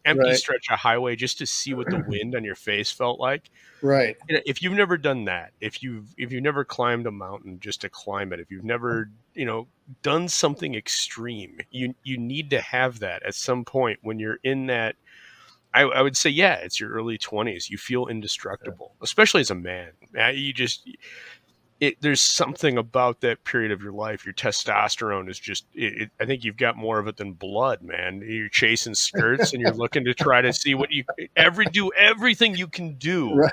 empty stretch of highway just to see what the wind on your face felt like. Right. If you've never done that, if you've never climbed a mountain just to climb it, if you've never, done something extreme, you need to have that at some point when you're in that. I would say, it's your early 20s. You feel indestructible, especially as a man. there's something about that period of your life. Your testosterone is just, I think you've got more of it than blood, man. You're chasing skirts and you're looking to try to see what you do everything you can do Right,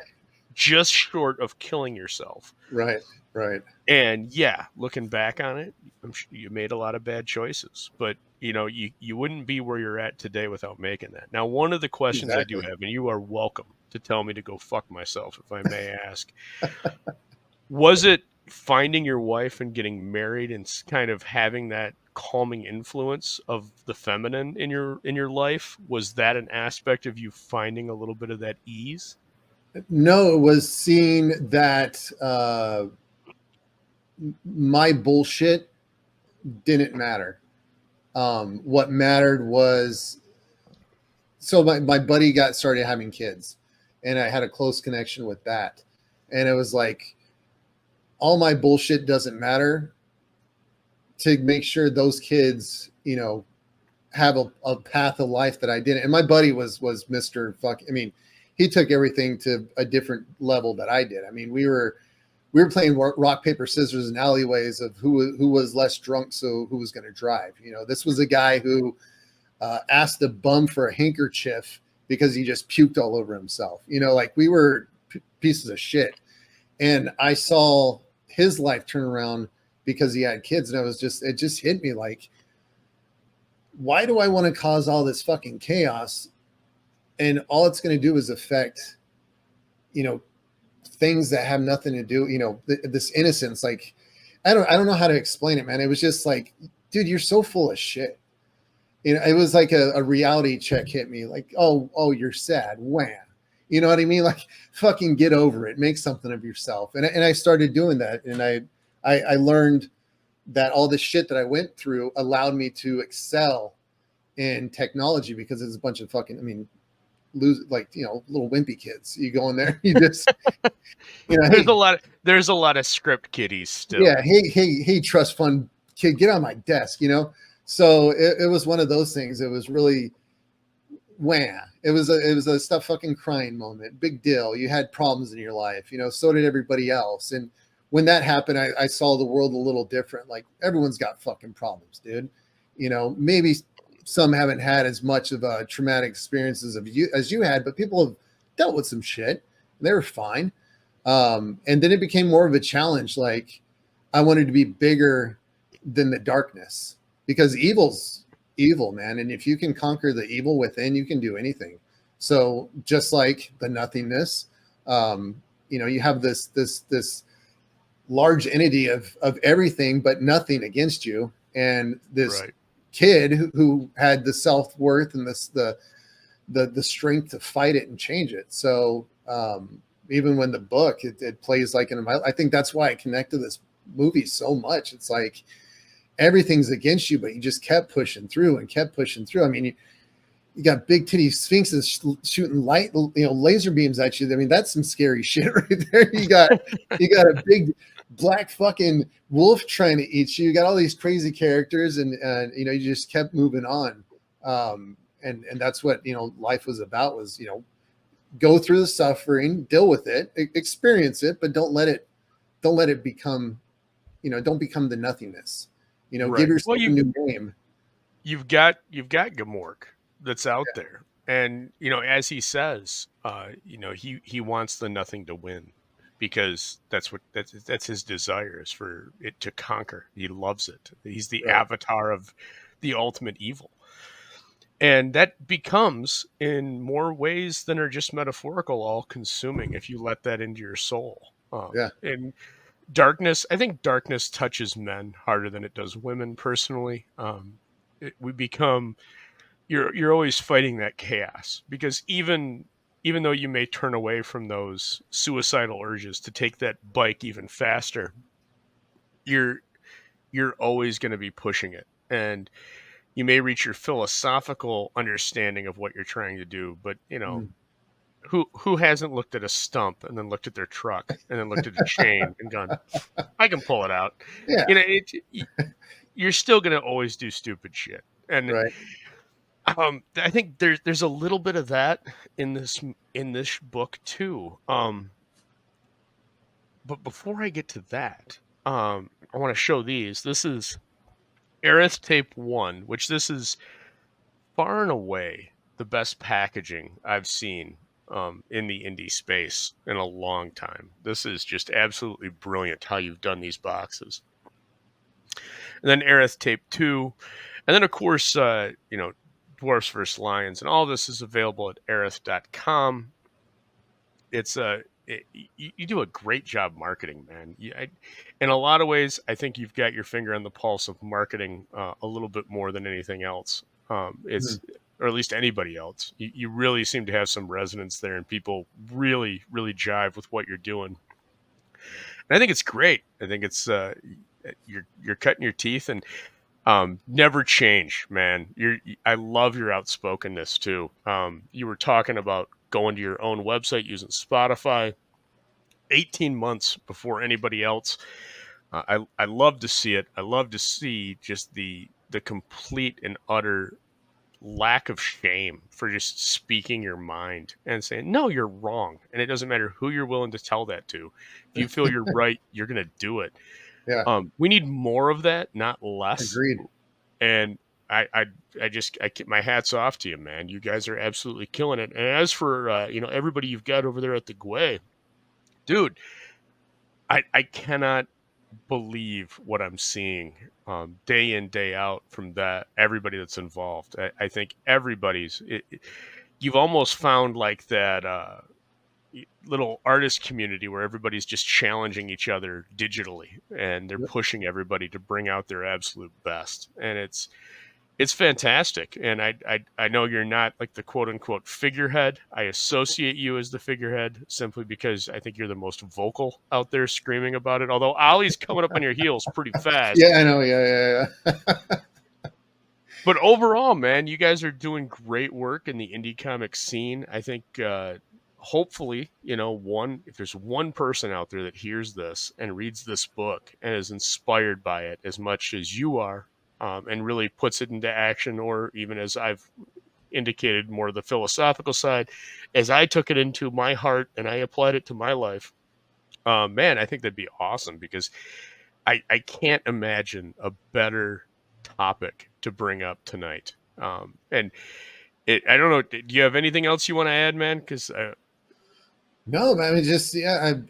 just short of killing yourself. right, right. And yeah, looking back on it, I'm sure you made a lot of bad choices, but you wouldn't be where you're at today without making that. Now, one of the questions I do Exactly. have, and you are welcome to tell me to go fuck myself if I may ask, was it finding your wife and getting married and kind of having that calming influence of the feminine in your life? Was that an aspect of you finding a little bit of that ease? No, it was seeing that my bullshit didn't matter. What mattered was, so my buddy started having kids, and I had a close connection with that. And it was like, all my bullshit doesn't matter to make sure those kids, have a path of life that I didn't. And my buddy was Mr. Fuck. I mean, he took everything to a different level that I did. I mean, we were playing rock paper scissors in alleyways of who was less drunk, so who was going to drive. This was a guy who asked the bum for a handkerchief because he just puked all over himself. Like we were pieces of shit. And I saw his life turn around because he had kids, and it just hit me like, why do I want to cause all this fucking chaos? And all it's going to do is affect, things that have nothing to do, this innocence. Like, I don't know how to explain it, man. It was just like, dude, you're so full of shit. It was like a reality check hit me. Like, oh, you're sad. Wham. You know what I mean? Like, fucking get over it. Make something of yourself. And I started doing that. And I learned that all the shit that I went through allowed me to excel in technology, because it's a bunch of fucking, little wimpy kids. You go in there, you just, There's hey, there's a lot of script kiddies still. yeah, hey, trust fund kid, get on my desk, So it was one of those things. It was really, wham. It was a stuff fucking crying moment. Big deal. You had problems in your life, so did everybody else. And when that happened, I saw the world a little different. Like, everyone's got fucking problems, dude. Maybe some haven't had as much of a traumatic experiences as you had, but people have dealt with some shit. They were fine. And then it became more of a challenge. Like, I wanted to be bigger than the darkness, because evil's evil, man. And if you can conquer the evil within, you can do anything. So just like the nothingness, you have this large entity of everything but nothing against you, and this Right. kid who had the self-worth and the strength to fight it and change it. So even when the book, it plays like I think that's why I connect to this movie so much. It's like everything's against you, but you just kept pushing through and kept pushing through. I mean, you got big titty sphinxes shooting laser beams at you. I mean, that's some scary shit right there. You got a big black fucking wolf trying to eat you. You got all these crazy characters, and you just kept moving on. And that's what life was about, was go through the suffering, deal with it, experience it, but don't let it become, don't become the nothingness. Give Right. Well, yourself a new name. you've got Gamork that's out there, and as he says, he wants the nothing to win, because that's his desire, is for it to conquer. He loves it. He's the Right. avatar of the ultimate evil, and that becomes, in more ways than are just metaphorical, all consuming if you let that into your soul. Yeah. And darkness, I think darkness touches men harder than it does women, personally. We become, you're always fighting that chaos, because even though you may turn away from those suicidal urges to take that bike even faster, you're you're always going to be pushing it, and you may reach your philosophical understanding of what you're trying to do, but Mm. who hasn't looked at a stump and then looked at their truck and then looked at a chain and gone, I can pull it out. Yeah. You're still going to always do stupid shit. And Right. I think there's a little bit of that in this book too. But before I get to that, I want to show these. This is Airith Tape 1, which this is far and away the best packaging I've seen in the indie space in a long time. This is just absolutely brilliant how you've done these boxes. And then Airith Tape 2. And then, of course, Dwarfs vs. Lions. And all this is available at airith.com. It's you do a great job marketing, man. In a lot of ways, I think you've got your finger on the pulse of marketing a little bit more than anything else. Or at least anybody else. You really seem to have some resonance there, and people really, really jive with what you're doing. And I think it's great. I think it's you're cutting your teeth, and never change, man. I love your outspokenness too. You were talking about going to your own website using Spotify 18 months before anybody else. I love to see it. I love to see just the complete and utter lack of shame for just speaking your mind and saying, no, you're wrong. And it doesn't matter who you're willing to tell that to. If you feel you're right, you're going to do it. Yeah. We need more of that, not less. Agreed. And I keep my hats off to you, man. You guys are absolutely killing it. And as for everybody you've got over there at the GUE, dude, I cannot believe what I'm seeing day in, day out from everybody that's involved. I think you've almost found like that little artist community where everybody's just challenging each other digitally, and they're pushing everybody to bring out their absolute best. And it's fantastic. And I know you're not like the quote unquote figurehead. I associate you as the figurehead simply because I think you're the most vocal out there screaming about it. Although Ollie's coming up on your heels pretty fast. Yeah, I know. Yeah. But overall, man, you guys are doing great work in the indie comic scene. I think hopefully, if there's one person out there that hears this and reads this book and is inspired by it as much as you are, and really puts it into action, or even as I've indicated, more the philosophical side, as I took it into my heart and I applied it to my life, man, I think that'd be awesome, because I can't imagine a better topic to bring up tonight. And I don't know, do you have anything else you want to add, man? Because no, man, I mean,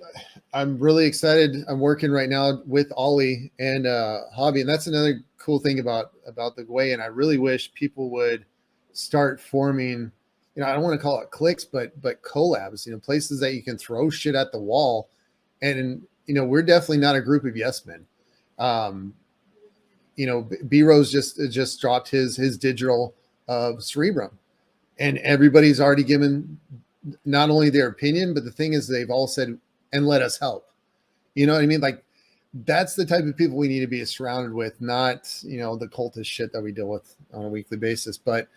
I'm really excited. I'm working right now with Ollie and Hobby, and that's another cool thing about the GUE. And I really wish people would start forming, I don't want to call it cliques, but collabs, places that you can throw shit at the wall. And we're definitely not a group of yes men. B-Rose just dropped his digital Cerebrum, and everybody's already given not only their opinion, but the thing is they've all said, and let us help. You know what I mean? Like, that's the type of people we need to be surrounded with, not, the cultist shit that we deal with on a weekly basis. But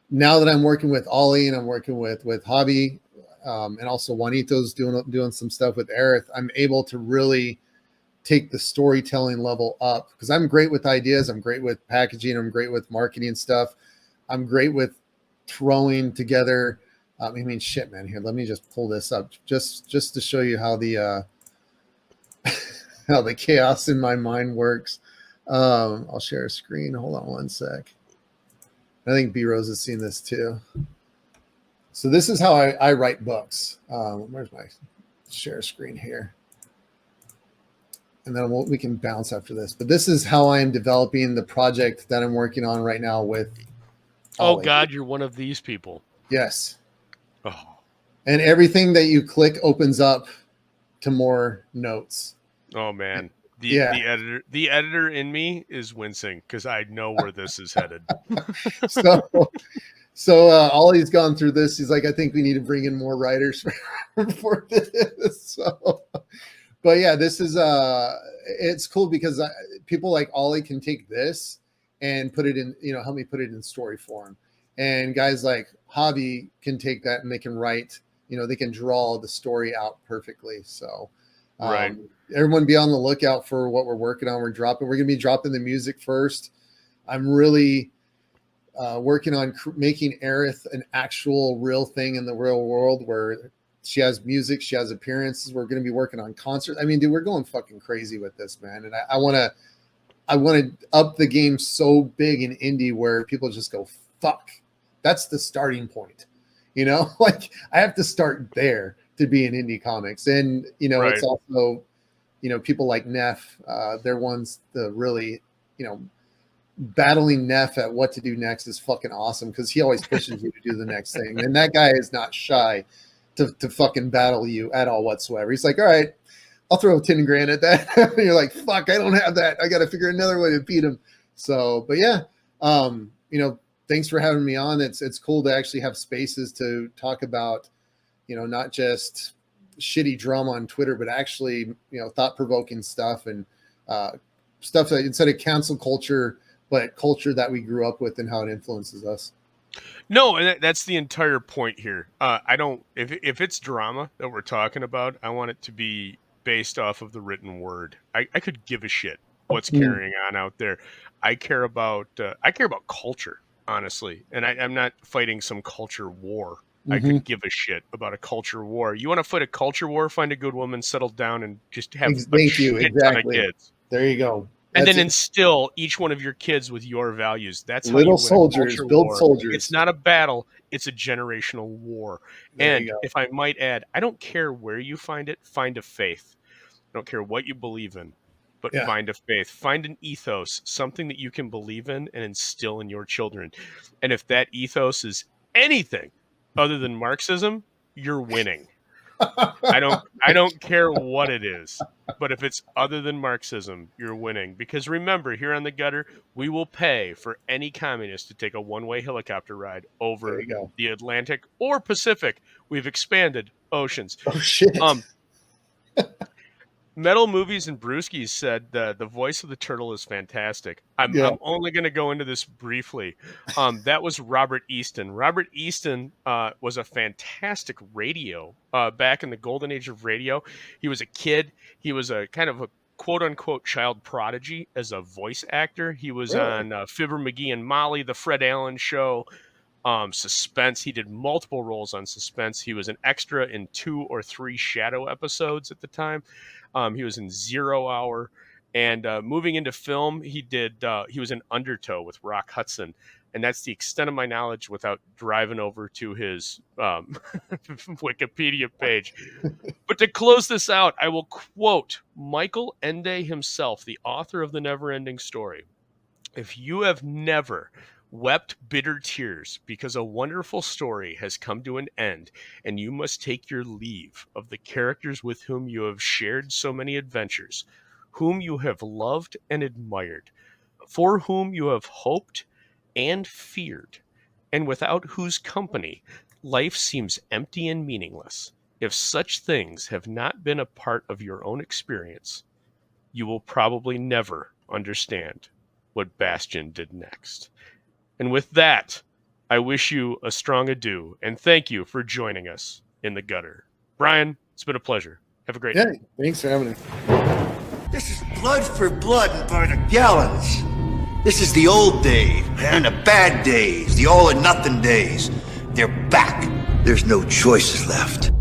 now that I'm working with Ollie and I'm working with Hobby, and also Juanito's doing some stuff with Airith, I'm able to really take the storytelling level up, because I'm great with ideas. I'm great with packaging. I'm great with marketing stuff. I'm great with throwing together. I mean, shit, man. Here, let me just pull this up just to show you how the how the chaos in my mind works. I'll share a screen. Hold on one sec. I think B Rose has seen this too. So this is how I write books. Where's my share screen here? And then we can bounce after this. But this is how I am developing the project that I'm working on right now with Ollie. Oh, God, you're one of these people. Yes. Oh. And everything that you click opens up to more notes. Oh, man. The editor in me is wincing because I know where this is headed. So Ollie's gone through this. He's like, I think we need to bring in more writers for this. So, but yeah, this is it's cool because people like Ollie can take this and put it in, help me put it in story form. And guys like Hobby can take that and they can write, they can draw the story out perfectly. So, right. Everyone be on the lookout for what we're working on. We're going to be dropping the music first. I'm really working on making Airith an actual real thing in the real world, where She has music. She has appearances. We're going to be working on concerts. I mean, dude, we're going fucking crazy with this, man. And I want to up the game so big in indie where people just go, fuck, that's the starting point. You know, like I have to start there to be in indie comics. And, you know, It's also, you know, people like Neff, they're ones that really, you know, battling Neff at what to do next is fucking awesome because he always pushes you to do the next thing. And that guy is not shy to fucking battle you at all whatsoever. He's like, all right, I'll throw 10 grand at that. And you're like, fuck, I don't have that. I got to figure another way to beat him. So, but yeah, you know, thanks for having me on. It's cool to actually have spaces to talk about, you know, not just shitty drama on Twitter, but actually, you know, thought-provoking stuff and stuff that instead of cancel culture, but culture that we grew up with and how it influences us. No, and that's the entire point here. I don't, if it's drama that we're talking about, I want it to be based off of the written word. I could give a shit what's carrying on out there. I care about culture, honestly, and I'm not fighting some culture war. I could give a shit about a culture war. You want to fight a culture war? Find a good woman, settle down, and just have a shit ton of kids. There you go. And then instill each one of your kids with your values. That's how little soldiers build war. Soldiers. It's not a battle; it's a generational war. And if I might add, I don't care where you find it. Find a faith. I don't care what you believe in, but find a faith. Find an ethos, something that you can believe in and instill in your children. And if that ethos is anything other than Marxism, you're winning. I don't care what it is, but if it's other than Marxism, you're winning. Because remember, here on the Gutter, we will pay for any communist to take a one-way helicopter ride over the Atlantic or Pacific. We've expanded oceans. Oh shit. Metal Movies and Brewskis said the voice of the turtle is fantastic. I'm only going to go into this briefly. That was Robert Easton. Robert Easton was a fantastic radio back in the golden age of radio. He was a kid. He was a kind of a quote-unquote child prodigy as a voice actor. He was on Fibber McGee and Molly, The Fred Allen Show, Suspense. He did multiple roles on Suspense. He was an extra in 2 or 3 Shadow episodes at the time. He was in 0 Hour, and moving into film, he was in Undertow with Rock Hudson, and that's the extent of my knowledge without driving over to his Wikipedia page. But to close this out, I will quote Michael Ende himself, the author of The NeverEnding Story. If you have never wept bitter tears because a wonderful story has come to an end, and you must take your leave of the characters with whom you have shared so many adventures, whom you have loved and admired, for whom you have hoped and feared, and without whose company life seems empty and meaningless. If such things have not been a part of your own experience, you will probably never understand what Bastian did next. And with that, I wish you a strong adieu, and thank you for joining us in the Gutter. Brian, it's been a pleasure. Have a great night. Thanks for having me. This is blood for blood and by the gallons. This is the old days, and the bad days, the all or nothing days. They're back. There's no choices left.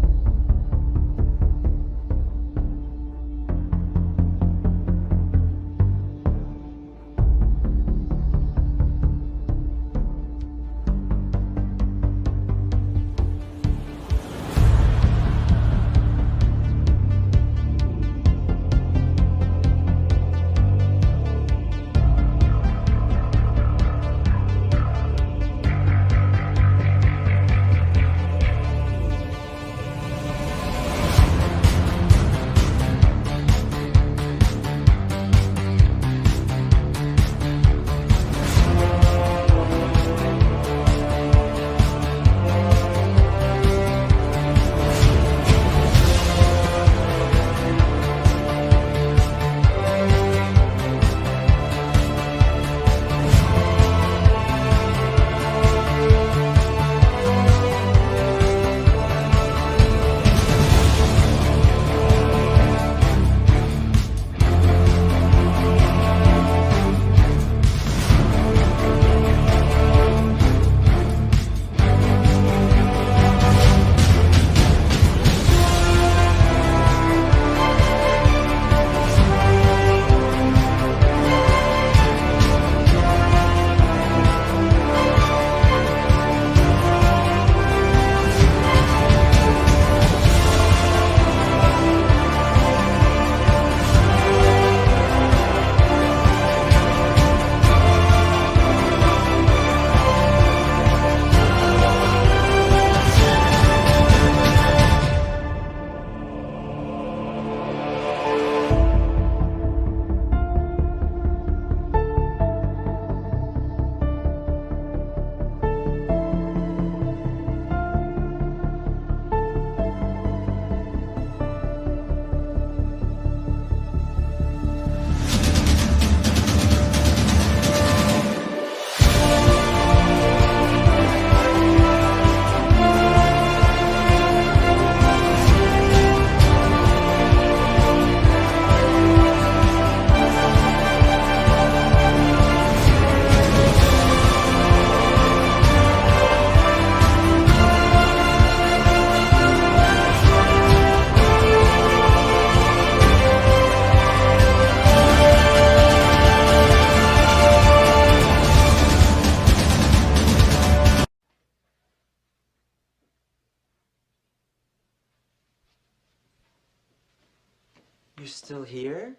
You're still here?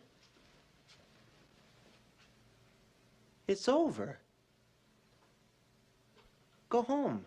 It's over. Go home.